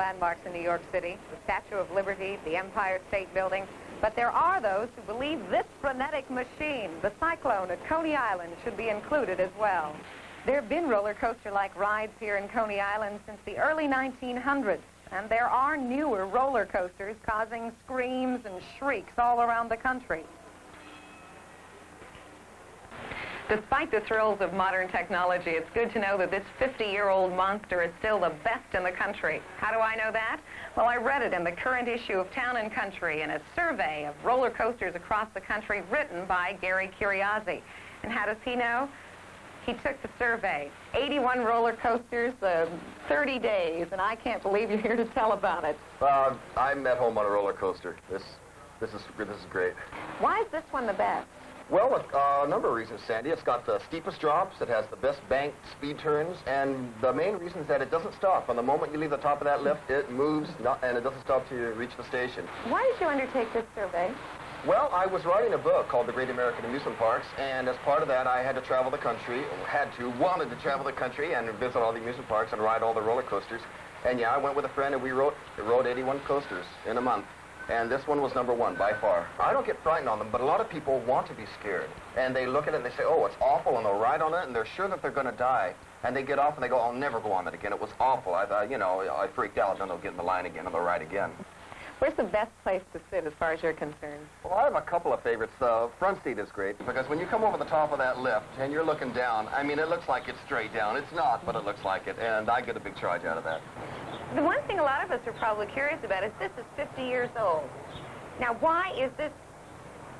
landmarks in New York City, the Statue of Liberty, the Empire State Building. But there are those who believe this frenetic machine, the Cyclone at Coney Island, should be included as well. There have been roller coaster-like rides here in Coney Island since the early 1900s, and there are newer roller coasters causing screams and shrieks all around the country. Despite the thrills of modern technology, it's good to know that this 50-year-old monster is still the best in the country. How do I know that? Well, I read it in the current issue of Town & Country in a survey of roller coasters across the country written by Gary Kyriazi. And how does he know? He took the survey. 81 roller coasters, 30 days, and I can't believe you're here to tell about it. I'm at home on a roller coaster. This is great. Why is this one the best? Well, a number of reasons, Sandy. It's got the steepest drops, it has the best banked speed turns, and the main reason is that it doesn't stop. From the moment you leave the top of that lift, it moves, and it doesn't stop till you reach the station. Why did you undertake this survey? Well, I was writing a book called The Great American Amusement Parks, and as part of that, I had to travel the country, wanted to travel the country and visit all the amusement parks and ride all the roller coasters. And yeah, I went with a friend, and we rode 81 coasters in a month. And this one was number one by far. I don't get frightened on them, but a lot of people want to be scared. And they look at it and they say, oh, it's awful, and they'll ride on it, and they're sure that they're going to die. And they get off and they go, I'll never go on that again. It was awful. I freaked out. Then they'll get in the line again and they'll ride again. Where's the best place to sit as far as you're concerned? Well, I have a couple of favorites. The front seat is great because when you come over the top of that lift and you're looking down, I mean, it looks like it's straight down. It's not, but it looks like it, and I get a big charge out of that. The one thing a lot of us are probably curious about is this is 50 years old. Now, why is this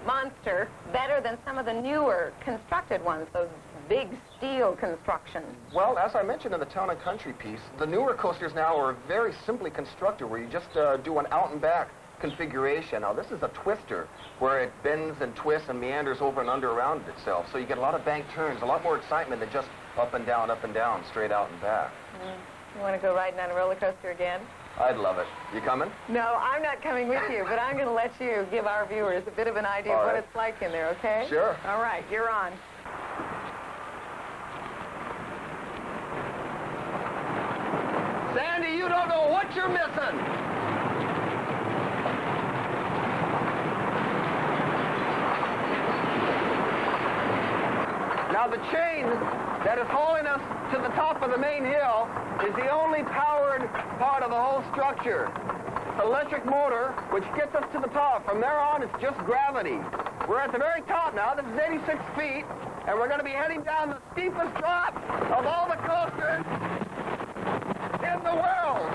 monster better than some of the newer constructed ones, those big steel constructions? Well, as I mentioned in the Town & Country piece, the newer coasters now are very simply constructed where you just do an out and back configuration. Now, this is a twister where it bends and twists and meanders over and under around itself. So you get a lot of bank turns, a lot more excitement than just up and down, straight out and back. You want to go riding on a roller coaster again? I'd love it. You coming? No, I'm not coming with you, but I'm going to let you give our viewers a bit of an idea of what it's like in there, okay? Sure. All right, you're on. Sandy, you don't know what you're missing. Now, the chain that is hauling us to the top of the main hill is the only powered part of the whole structure. It's an electric motor, which gets us to the top. From there on, it's just gravity. We're at the very top now. This is 86 feet, and we're going to be heading down the steepest drop of all the coasters in the world.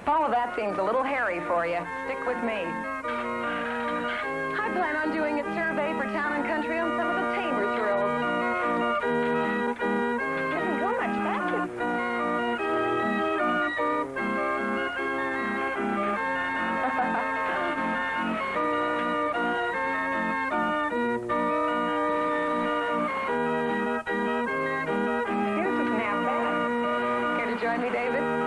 All of that seems a little hairy for you. Stick with me. I plan on doing a survey for Town & Country on some of the tamer thrills. Doesn't go much faster. Here's a snapback. Care to join me, David?